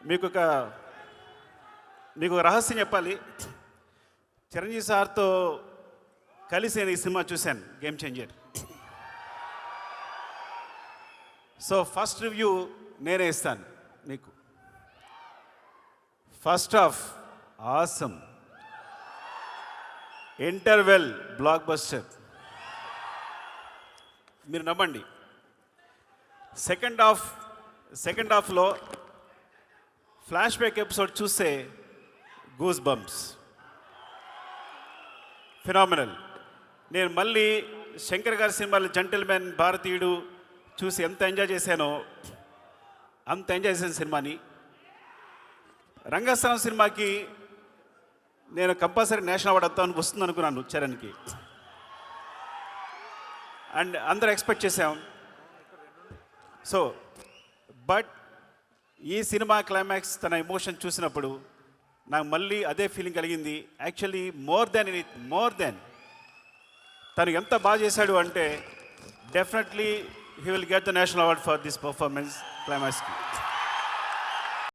మీకు ఒక రహస్యం చెప్పాలి. చిరంజీవి సార్తో కలిసి నేను ఈ సినిమా చూశాను, game changer. So first review నేనే ఇస్తాను మీకు. First half awesome, interval block buster, మీరు నమ్మండి. సెకండ్ హాఫ్లో ఫ్లాష్ బ్యాక్ ఎపిసోడ్ చూస్తే గూస్ బంప్స్, ఫినామినల్. నేను మళ్ళీ శంకర్ గారి సినిమాలు జెంటిల్మెన్, భారతీయుడు చూసి ఎంత ఎంజాయ్ చేశానో అంత ఎంజాయ్ చేశాను సినిమాని. రంగస్థలం సినిమాకి నేను కంపల్సరీ నేషనల్ అవార్డు వస్తుంది అనుకున్నాను చరణ్కి, అండ్ అందరూ ఎక్స్పెక్ట్ చేసాం. సో బట్ ఈ సినిమా క్లైమాక్స్, తన ఎమోషన్ చూసినప్పుడు నాకు మళ్ళీ అదే ఫీలింగ్ కలిగింది. యాక్చువల్లీ మోర్ దెన్ తను ఎంత బాగా చేశాడు అంటే definitely he will get the national award for this performance క్లైమాక్స్కి.